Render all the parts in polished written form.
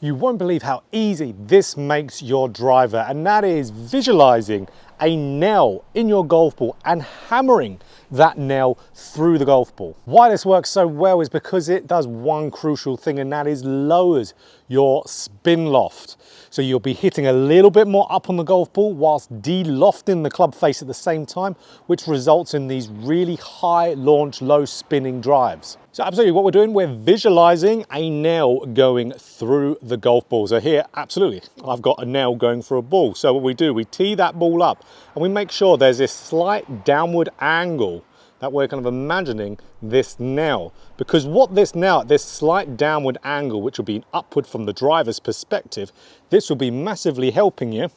You won't believe how easy this makes your driver, and that is visualizing a nail in your golf ball and hammering that nail through the golf ball. Why this works so well is because it does one crucial thing, and that is lowers your spin loft. So you'll be hitting a little bit more up on the golf ball whilst de-lofting the club face at the same time, which results in these really high launch, low spinning drives. So absolutely what we're doing, we're visualizing a nail going through the golf ball. So here, absolutely, I've got a nail going through a ball. So what we do, we tee that ball up and we make sure there's this slight downward angle that we're kind of imagining this nail. Because what this nail, this slight downward angle, which will be upward from the driver's perspective, this will be massively helping you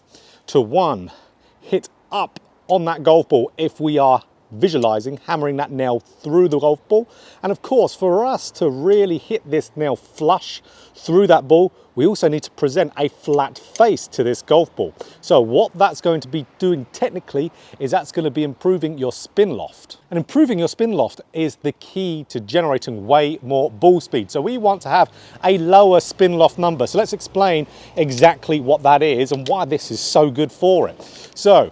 to one, hit up on that golf ball if we are visualizing hammering that nail through the golf ball. And of course, for us to really hit this nail flush through that ball, we also need to present a flat face to this golf ball. So what that's going to be doing technically is that's going to be improving your spin loft. And improving your spin loft is the key to generating way more ball speed. So we want to have a lower spin loft number. So let's explain exactly what that is and why this is so good for it. So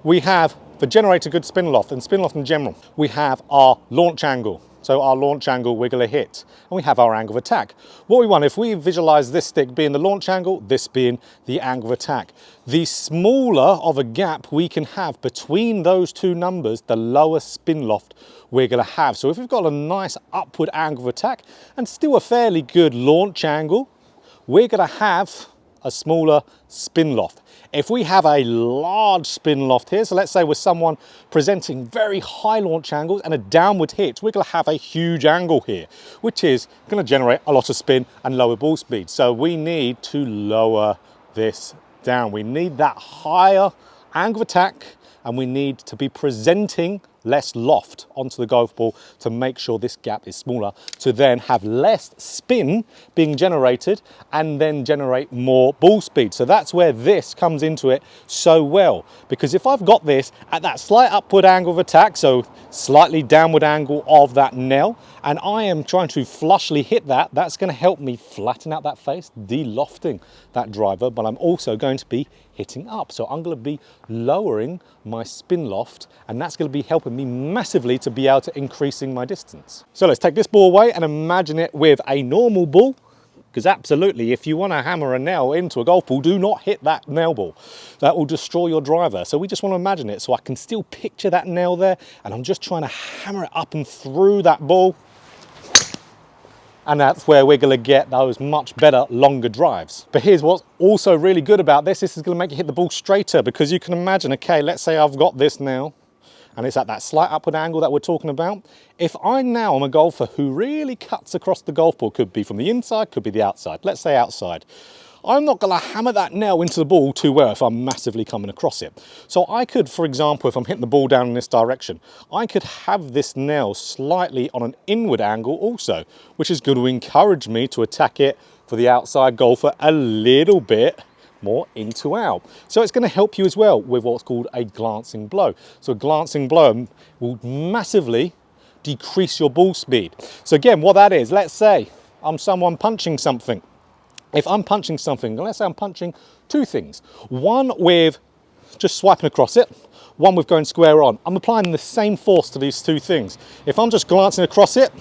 we have, to generate a good spin loft and spin loft in general, we have our launch angle. So our launch angle we're going to hit, and we have our angle of attack. What we want, if we visualize this stick being the launch angle, this being the angle of attack, the smaller of a gap we can have between those two numbers, the lower spin loft we're going to have. So if we've got a nice upward angle of attack and still a fairly good launch angle, we're going to have a smaller spin loft. If we have a large spin loft here, so let's say we're someone presenting very high launch angles and a downward hit, we're going to have a huge angle here, which is going to generate a lot of spin and lower ball speed. So we need to lower this down. We need that higher angle of attack, and we need to be presenting less loft onto the golf ball to make sure this gap is smaller, to then have less spin being generated and then generate more ball speed. So that's where this comes into it so well, because if I've got this at that slight upward angle of attack, so slightly downward angle of that nail, and I am trying to flushly hit that, that's going to help me flatten out that face, de-lofting that driver, but I'm also going to be hitting up. So I'm going to be lowering my spin loft, and that's going to be helping me massively to be able to increasing my distance. So let's take this ball away and imagine it with a normal ball, because absolutely, if you want to hammer a nail into a golf ball, do not hit that nail ball. That will destroy your driver. So we just want to imagine it so I can still picture that nail there, and I'm just trying to hammer it up and through that ball. And that's where we're going to get those much better, longer drives. But here's what's also really good about this. This is going to make you hit the ball straighter, because you can imagine, okay, let's say I've got this now, and it's at that slight upward angle that we're talking about. If I now am a golfer who really cuts across the golf ball, could be from the inside, could be the outside, let's say outside, I'm not going to hammer that nail into the ball too well if I'm massively coming across it. So I could, for example, if I'm hitting the ball down in this direction, I could have this nail slightly on an inward angle also, which is going to encourage me to attack it for the outside golfer a little bit more into out. So it's going to help you as well with what's called a glancing blow. So a glancing blow will massively decrease your ball speed. So again, what that is, let's say I'm someone punching something. If I'm punching something, let's say I'm punching two things. One with just swiping across it, one with going square on. I'm applying the same force to these two things. If I'm just glancing across it, I'm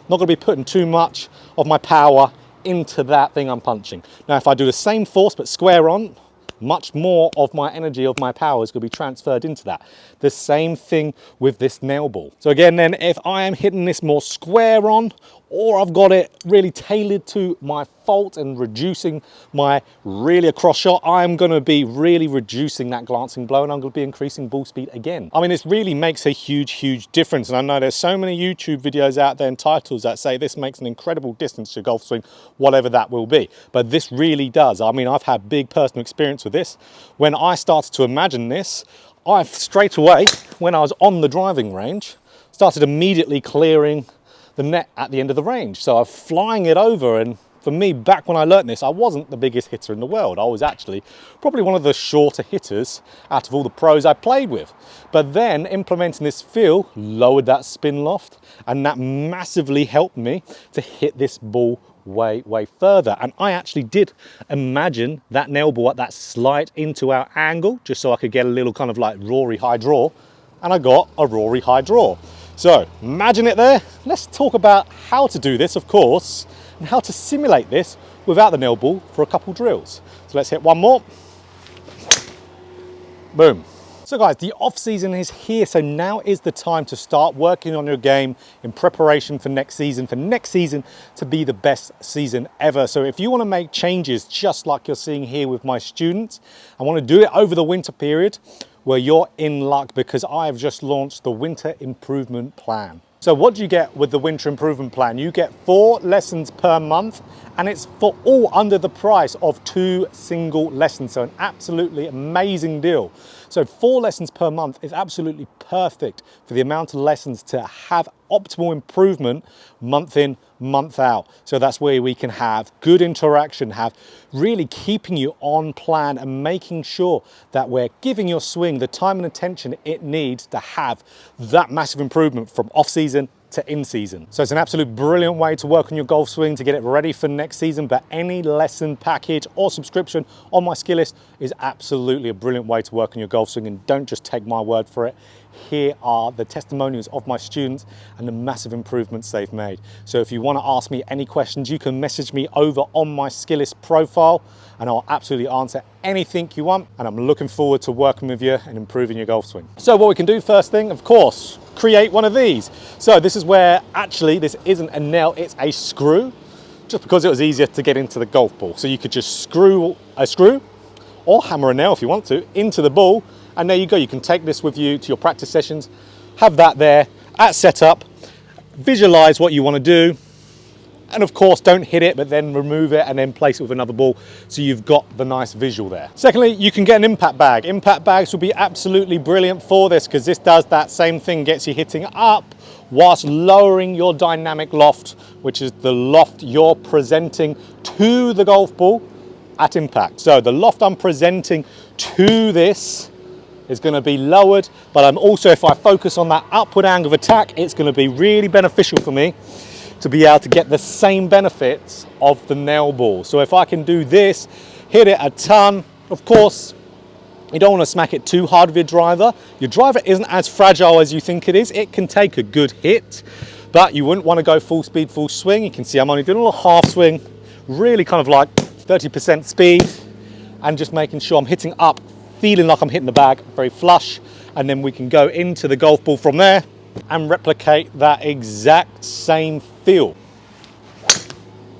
not going to be putting too much of my power into that thing I'm punching. Now, if I do the same force but square on, much more of my energy, of my power is going to be transferred into that. The same thing with this nail ball. So again, then, if I am hitting this more square on, or I've got it really tailored to my fault and reducing my really across shot, I'm going to be really reducing that glancing blow, and I'm going to be increasing ball speed again. I mean, this really makes a huge difference. And I know there's so many YouTube videos out there and titles that say this makes an incredible distance to golf swing, whatever that will be. But this really does. I mean, I've had big personal experience with this. When I started to imagine this, I straight away, when I was on the driving range, started immediately clearing the net at the end of the range. So I'm flying it over, and for me, back when I learnt this, I wasn't the biggest hitter in the world. I was actually probably one of the shorter hitters out of all the pros I played with. But then implementing this feel lowered that spin loft, and that massively helped me to hit this ball way, way further. And I actually did imagine that nail ball at that slight into our angle, just so I could get a little kind of like Rory high draw. And I got a Rory high draw. So imagine it there. Let's talk about how to do this, of course, and how to simulate this without the nail ball for a couple drills. So let's hit one more. Boom. So guys, the off season is here, so now is the time to start working on your game in preparation for next season to be the best season ever. So if you want to make changes just like you're seeing here with my students, I want to do it over the winter period, well, you're in luck, because I've just launched the Winter Improvement Plan. So what do you get with the Winter Improvement Plan? You get 4 lessons per month, and it's for all under the price of 2 single lessons. So an absolutely amazing deal. So 4 lessons per month is absolutely perfect for the amount of lessons to have optimal improvement month in, month out. So that's where we can have good interaction, have really keeping you on plan and making sure that we're giving your swing the time and attention it needs to have that massive improvement from off season to in season. So it's an absolute brilliant way to work on your golf swing to get it ready for next season. But any lesson package or subscription on my skill list is absolutely a brilliant way to work on your golf swing. And don't just take my word for it. Here are the testimonials of my students and the massive improvements they've made. So if you want to ask me any questions, you can message me over on my skill list profile, and I'll absolutely answer anything you want. And I'm looking forward to working with you and improving your golf swing. So what we can do first thing, of course, create one of these. So this is where actually this isn't a nail, it's a screw, just because it was easier to get into the golf ball. So you could just screw a screw or hammer a nail if you want to into the ball, and there you go. You can take this with you to your practice sessions, have that there at setup, visualize what you want to do, and of course don't hit it, but then remove it and then place it with another ball, so you've got the nice visual there. Secondly, you can get an impact bag. Impact bags will be absolutely brilliant for this, because this does that same thing, gets you hitting up whilst lowering your dynamic loft, which is the loft you're presenting to the golf ball at impact. So the loft I'm presenting to this is going to be lowered, but I'm also, if I focus on that upward angle of attack, it's going to be really beneficial for me to be able to get the same benefits of the nail ball. So if I can do this, hit it a ton, of course, you don't want to smack it too hard with your driver. Your driver isn't as fragile as you think it is. It can take a good hit, but you wouldn't want to go full speed, full swing. You can see I'm only doing a little half swing, really kind of like 30% speed, and just making sure I'm hitting up, feeling like I'm hitting the bag very flush, and then we can go into the golf ball from there and replicate that exact same feel.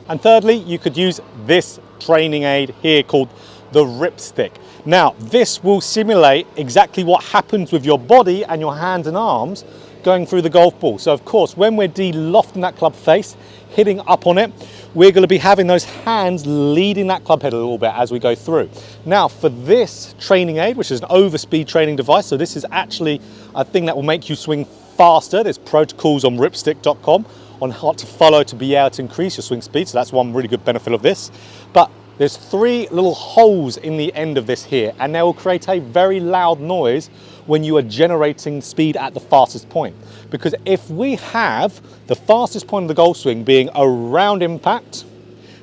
And thirdly, you could use this training aid here called the ripstick. Now, this will simulate exactly what happens with your body and your hands and arms going through the golf ball. So of course, when we're de-lofting that club face, hitting up on it, we're going to be having those hands leading that club head a little bit as we go through. Now for this training aid, which is an overspeed training device, so this is actually a thing that will make you swing faster. There's protocols on ripstick.com on how to follow to be able to increase your swing speed. So that's one really good benefit of this. But there's 3 little holes in the end of this here, and they will create a very loud noise when you are generating speed at the fastest point. Because if we have the fastest point of the golf swing being around impact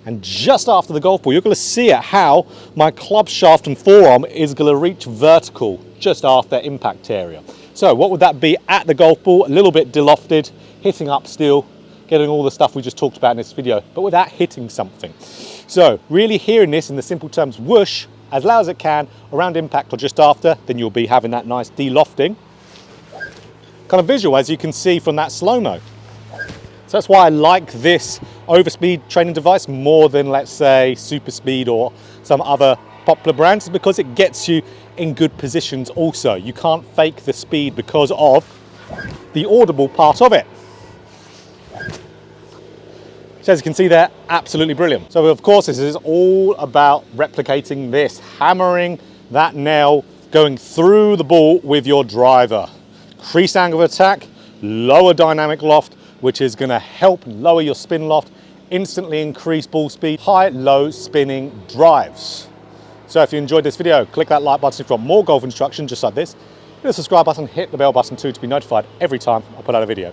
and just after the golf ball, you're going to see it how my club shaft and forearm is going to reach vertical just after impact area. So what would that be at the golf ball? A little bit de-lofted, hitting up still, getting all the stuff we just talked about in this video, but without hitting something. So really hearing this in the simple terms, whoosh, as loud as it can, around impact or just after, then you'll be having that nice de-lofting kind of visual, as you can see from that slow-mo. So that's why I like this overspeed training device more than, let's say, super speed or some other popular brands, because it gets you in good positions also. You can't fake the speed because of the audible part of it. So as you can see there, absolutely brilliant. So of course, this is all about replicating this, hammering that nail, going through the ball with your driver. Increase angle of attack, lower dynamic loft, which is gonna help lower your spin loft, instantly increase ball speed, high, low spinning drives. So if you enjoyed this video, click that like button if you want more golf instruction just like this. Hit the subscribe button, hit the bell button too to be notified every time I put out a video.